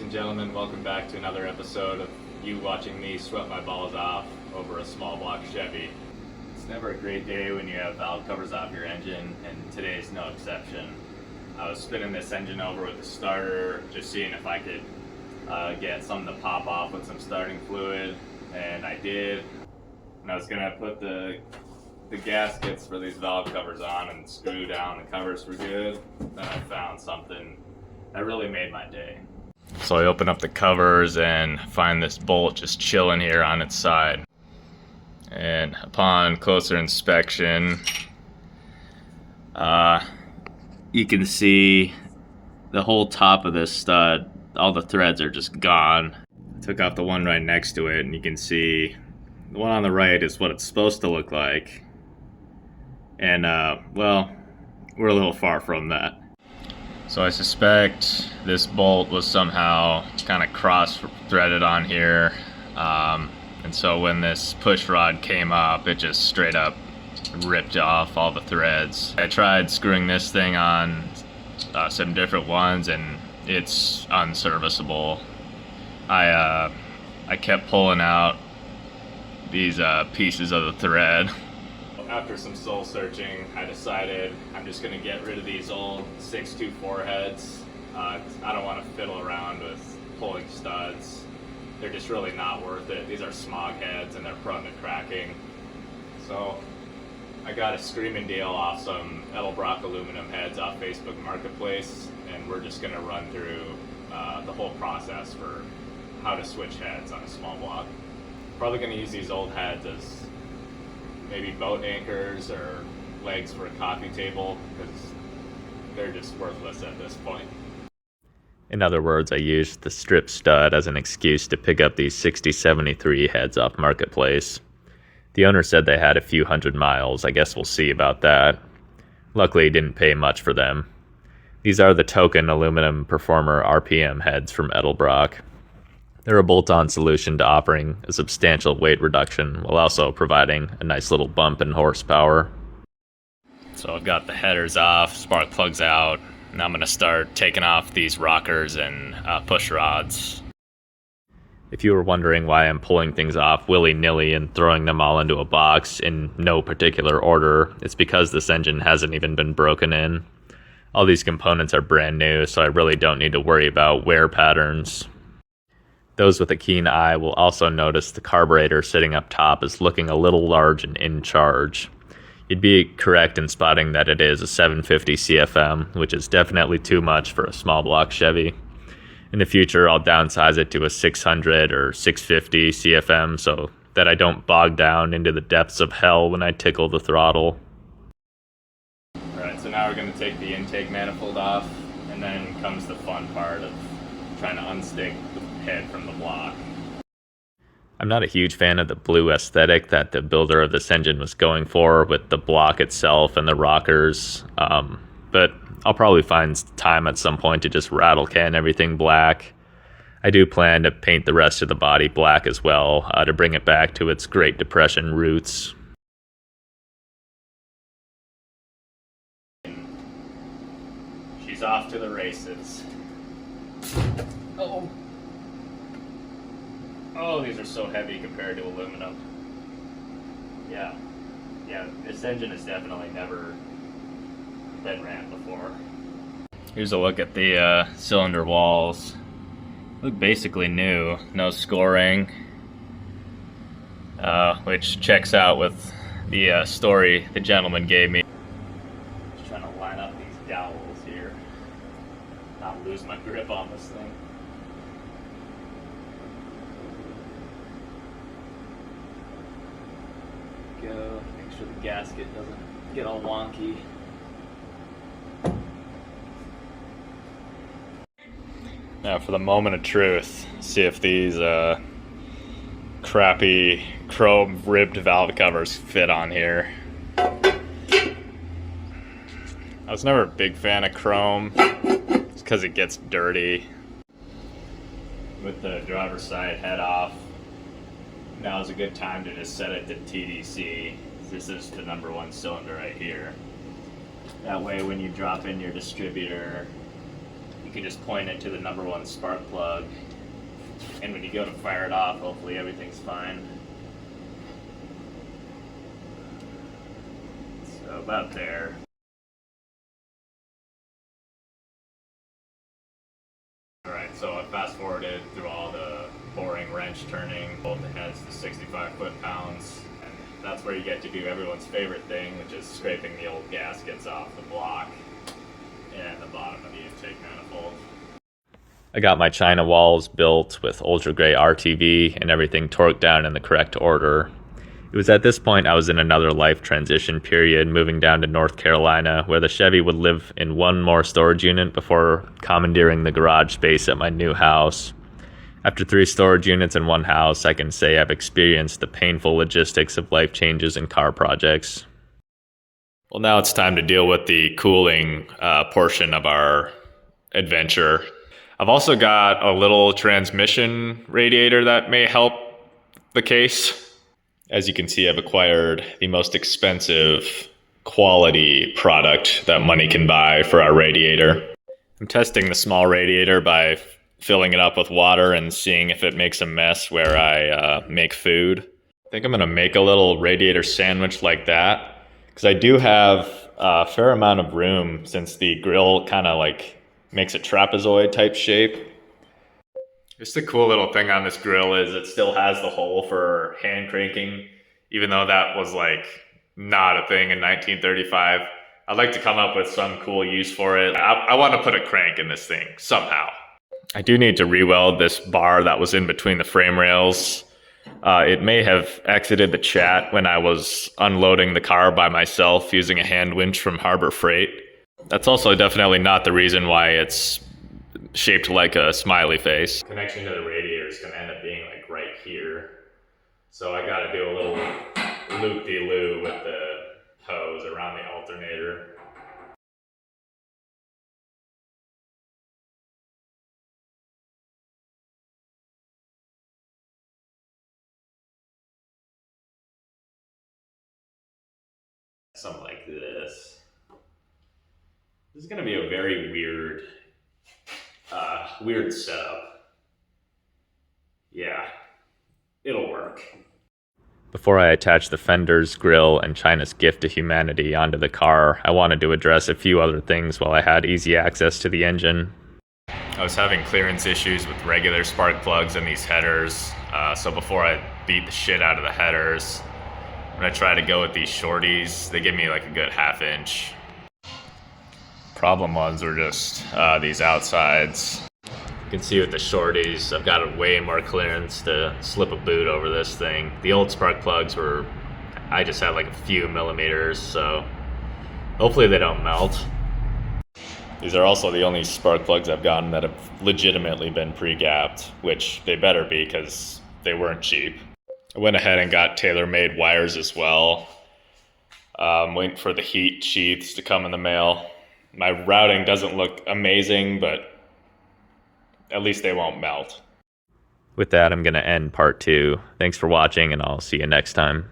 and gentlemen, welcome back to another episode of you watching me sweat my balls off over a small block Chevy. It's never a great day when you have valve covers off your engine, and today's no exception. I was spinning this engine over with the starter, just seeing if I could get something to pop off with some starting fluid, and I did. And I was gonna put the gaskets for these valve covers on and screw down the covers for good. Then I found something that really made my day. So I open up the covers and find this bolt just chilling here on its side. And upon closer inspection, you can see the whole top of this stud, all the threads are just gone. I took off the one right next to it, and you can see the one on the right is what it's supposed to look like. And, well, we're a little far from that. So I suspect this bolt was somehow kind of cross-threaded on here. And so when this push rod came up, it just straight up ripped off all the threads. I tried screwing this thing on some different ones, and it's unserviceable. I kept pulling out these pieces of the thread. After some soul searching, I decided I'm just going to get rid of these old 624 heads. I don't want to fiddle around with pulling studs. They're just really not worth it. These are smog heads and they're prone to cracking. So I got a screaming deal off some Edelbrock aluminum heads off Facebook Marketplace, and we're just going to run through the whole process for how to switch heads on a small block. Probably going to use these old heads as maybe boat anchors or legs for a coffee table, because they're just worthless at this point. In other words, I used the strip stud as an excuse to pick up these 6073 heads off Marketplace. The owner said they had a few hundred miles. I guess we'll see about that. Luckily, he didn't pay much for them. These are the token aluminum Performer RPM heads from Edelbrock. They're a bolt-on solution to offering a substantial weight reduction while also providing a nice little bump in horsepower. So I've got the headers off, spark plugs out, and I'm going to start taking off these rockers and push rods. If you were wondering why I'm pulling things off willy-nilly and throwing them all into a box in no particular order, it's because this engine hasn't even been broken in. All these components are brand new, so I really don't need to worry about wear patterns. Those with a keen eye will also notice the carburetor sitting up top is looking a little large and in charge. You'd be correct in spotting that it is a 750 CFM, which is definitely too much for a small block Chevy. In the future, I'll downsize it to a 600 or 650 CFM so that I don't bog down into the depths of hell when I tickle the throttle. Alright, so now we're going to take the intake manifold off, and then comes the fun part of trying to unstick the head from the block. I'm not a huge fan of the blue aesthetic that the builder of this engine was going for with the block itself and the rockers, but I'll probably find time at some point to just rattle can everything black. I do plan to paint the rest of the body black as well to bring it back to its Great Depression roots. She's off to the races. Oh, these are so heavy compared to aluminum. Yeah, this engine has definitely never been ran before. Here's a look at the cylinder walls. Look basically new, no scoring, which checks out with the story the gentleman gave me. Just trying to line up these dowels here, not lose my grip on this thing. Go. Make sure the gasket doesn't get all wonky. Now for the moment of truth, see if these crappy chrome ribbed valve covers fit on here. I was never a big fan of chrome just because it gets dirty. With the driver's side head off, now is a good time to just set it to TDC. This is the number one cylinder right here. That way when you drop in your distributor, you can just point it to the #1 spark plug, and when you go to fire it off, hopefully everything's fine. So about there. Alright, so I fast forwarded through all the boring, wrench turning, both the heads to 65 foot-pounds. And that's where you get to do everyone's favorite thing, which is scraping the old gaskets off the block and the bottom of the intake manifold. I got my China walls built with ultra gray RTV and everything torqued down in the correct order. It was at this point I was in another life transition period, moving down to North Carolina, where the Chevy would live in one more storage unit before commandeering the garage space at my new house. After 3 storage units in one house, I can say I've experienced the painful logistics of life changes and car projects. Well, now it's time to deal with the cooling portion of our adventure. I've also got a little transmission radiator that may help the case. As you can see, I've acquired the most expensive quality product that money can buy for our radiator. I'm testing the small radiator by filling it up with water and seeing if it makes a mess where I make food. I think I'm gonna make a little radiator sandwich like that, because I do have a fair amount of room since the grill kind of like makes a trapezoid type shape. Just the cool little thing on this grill is it still has the hole for hand cranking, even though that was like not a thing in 1935. I'd like to come up with some cool use for it. I want to put a crank in this thing somehow. I do need to re-weld this bar that was in between the frame rails. It may have exited the chat when I was unloading the car by myself using a hand winch from Harbor Freight. That's also definitely not the reason why it's shaped like a smiley face. Connection to the radiator is going to end up being like right here. So I got to do a little loop-de-loo with the hose around the alternator. Something like this. This is going to be a very weird setup. Yeah, it'll work. Before I attach the fenders, grill, and China's gift to humanity onto the car, I wanted to address a few other things while I had easy access to the engine. I was having clearance issues with regular spark plugs in these headers, so before I beat the shit out of the headers, when I try to go with these shorties, they give me like a good 1/2 inch. Problem ones were just these outsides. You can see with the shorties, I've got way more clearance to slip a boot over this thing. The old spark plugs were, I just had like a few millimeters, so hopefully they don't melt. These are also the only spark plugs I've gotten that have legitimately been pre-gapped, which they better be because they weren't cheap. I went ahead and got tailor-made wires as well. Waiting for the heat sheaths to come in the mail. My routing doesn't look amazing, but at least they won't melt. With that, I'm going to end part 2. Thanks for watching, and I'll see you next time.